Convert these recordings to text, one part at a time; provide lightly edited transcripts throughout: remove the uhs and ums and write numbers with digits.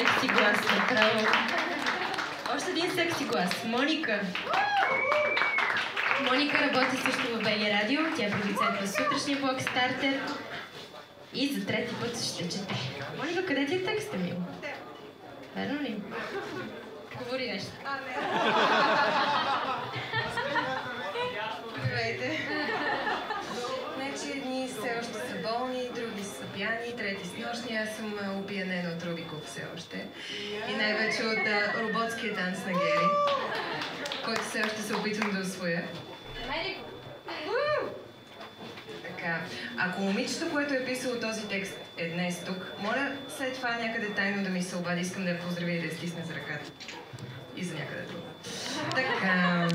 секси глас направо. Още един секси глас. Моника. Моника работи също в БГ Радио. Тя е продуцент на сутрешния блок Стартер. И за трети път ще чете. Моника, къде ти е текста ми? Верно ли? Говори нещо. Здравейте. Значи едни все още са болни, други са пияни, трети с нощни. Аз съм опиянена от Рубиков все още. И най-вече от роботския танц на Гери, който все още се опитвам да усвоя. Така, ако момичето, което е писало този текст е днес тук, моля след това някъде тайно да ми се обади, искам да я поздравя и да я стисне за ръката. И за някъде друго. Така...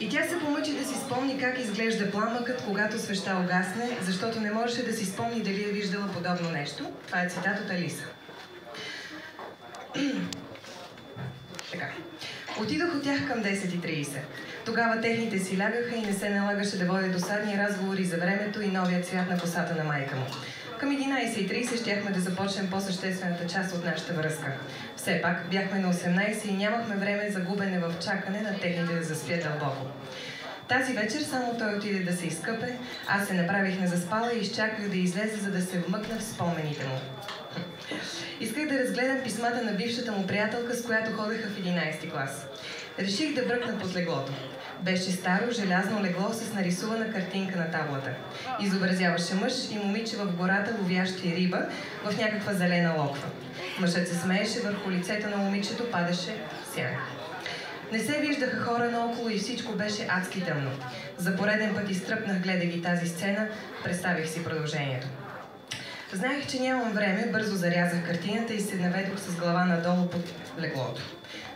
И тя се помъчи да си спомни как изглежда пламъкът, когато свеща угасне, защото не можеше да си спомни дали е виждала подобно нещо. Това е цитат от Алиса. Така. Отидох от тях към 10:30. Тогава техните си лягаха и не се налагаше да водя досадни разговори за времето и новия цвят на косата на майка му. Към 11:30 щяхме да започнем по-съществената част от нашата връзка. Все пак бяхме на 18 и нямахме време за губене в чакане на техните да заспят дълбоко. Тази вечер само той отиде да се изкъпе, аз се направих на заспала и изчаках да излезе, за да се вмъкна в спомените му. Исках да разгледам писмата на бившата му приятелка, с която ходеха в 11 клас. Реших да бръкна под леглото. Беше старо, желязно легло с нарисувана картинка на таблата. Изобразяваше мъж и момиче в гората, ловящи риба в някаква зелена локва. Мъжът се смееше, върху лицето на момичето падаше сянка. Не се виждаха хора наоколо и всичко беше адски тъмно. За пореден път изтръпнах, гледайки тази сцена, представих си продължението. Знаех, че нямам време, бързо зарязах картината и се наведох с глава надолу под леглото.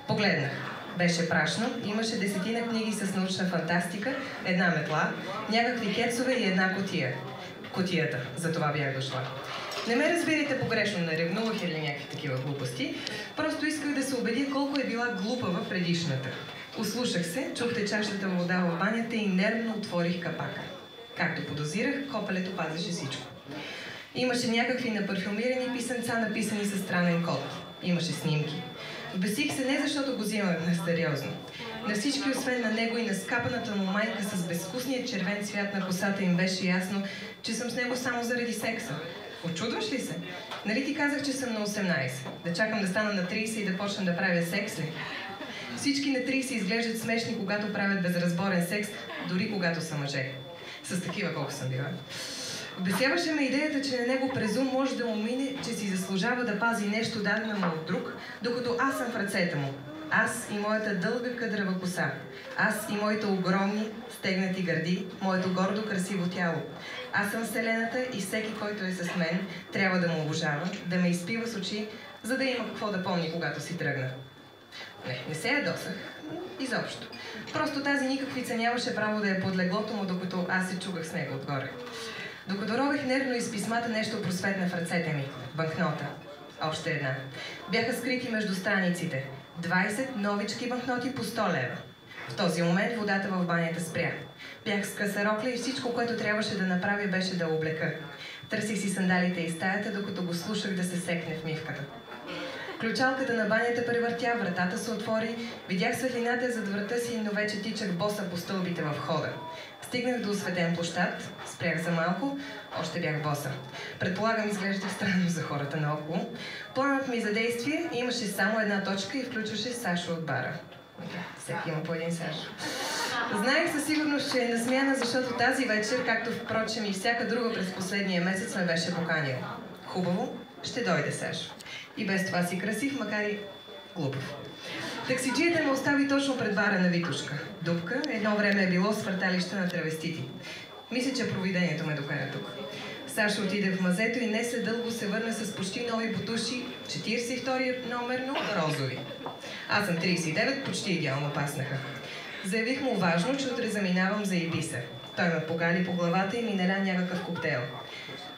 Погледнах. Беше прашно, имаше 10 книги с научна фантастика, една метла, някакви кецове и една кутия. Кутията, за това бях дошла. Не ме разбирайте погрешно, не ревнувах или някакви такива глупости, просто исках да се убедя колко е била глупава предишната. Услушах се, чух течащата вода в банята и нервно отворих капака. Както подозирах, копелето пазеше всичко. Имаше някакви напарфюмирани писанца, написани със странен код. Имаше снимки. Вбесих се не защото го взимах несериозно. На всички, освен на него и на скапаната му майка с безвкусния червен цвят на косата, им беше ясно, че съм с него само заради секса. Очудваш ли се? Нали ти казах, че съм на 18? Да чакам да стана на 30 и да почна да правя секс ли? Всички на 30 изглеждат смешни, когато правят безразборен секс, дори когато са мъже. С такива колко съм била. Обесяваше ме идеята, че на него през ум може да му мине, че си заслужава да пази нещо дадено му от друг, докато аз съм в ръцете му. Аз и моята дълга къдрава коса. Аз и моите огромни стегнати гърди, моето гордо красиво тяло. Аз съм Вселената и всеки, който е с мен, трябва да му обожава, да ме изпива с очи, за да има какво да помни, когато си тръгна. Не се ядосах. Изобщо. Просто тази никаквица нямаше право да е под леглото му, докато аз се чугах с него отгоре. Докато ровех нервно из писмата, нещо просветна в ръцете ми. Банкнота. Още една. Бяха скрити между страниците. 20 новички банкноти по 100 лева. В този момент водата в банята спря. Бях с къса рокля и всичко, което трябваше да направя, беше да облека. Търсих си сандалите из стаята, докато го слушах да се секне в мивката. Ключалката на банята превъртя, вратата се отвори, видях светлината зад врата си, но вече тичах боса по стълбите в хода. Стигнах до осветен площад, спрях за малко, още бях боса. Предполагам, изглеждах странно за хората наоколо. Планът ми за действие имаше само една точка и включваше Сашо от бара. Всеки има по един Сашо. Знаех със сигурност, че е на смяна, защото тази вечер, както впрочем и всяка друга през последния месец, ме беше поканил. Хубаво, ще дойде Сашо. И без това си красив, макар и глупав. Таксиджията ме остави точно пред бара на Витушка. Дупка, едно време е било свърталище на травестити. Мисля, че провидението ме докара тук. Сашо отиде в мазето и не след дълго се върна с почти нови бутуши, 42 номерно, розови. Аз съм 39, почти идеално паснаха. Заявих му важно, че утре заминавам за Ибиса. Той ме погали по главата и ми наля някакъв коктейл.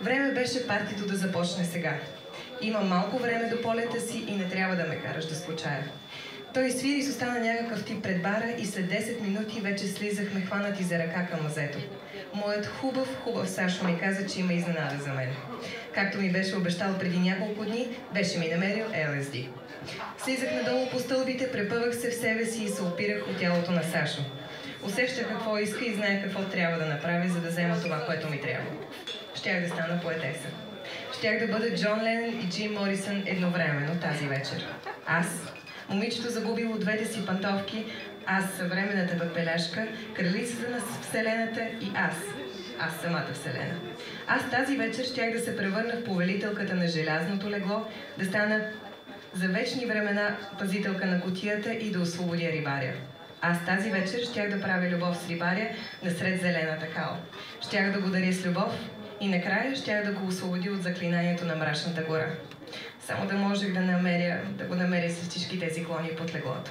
Време беше партито да започне сега. Имам малко време до полета си и не трябва да ме караш да скучая. Той свири с остана някакъв тип пред бара и след 10 минути вече слизахме хванати за ръка към мазето. Моят хубав Сашо ми каза, че има изненада за мен. Както ми беше обещал преди няколко дни, беше ми намерил LSD. Слизах надолу по стълбите, препъвах се в себе си и се опирах от тялото на Сашо. Усещах какво иска и знаех какво трябва да направя, за да взема това, което ми трябва. Щях да стана поетеса. Щях да бъда Джон Ленън и Джим Морисън едновременно тази вечер. Аз, момичето загубило двете си пантовки, аз съвременната пепеляшка, кралицата на Вселената и аз самата Вселена. Аз тази вечер щях да се превърна в повелителката на желязното легло, да стана за вечни времена пазителка на кутията и да освободя рибаря. Аз тази вечер щях да правя любов с рибаря насред зелената кал. Щях да го даря с любов и накрая щях да го освободи от заклинанието на мрачната гора. Само да можех да го намеря с всички тези клони под леглото.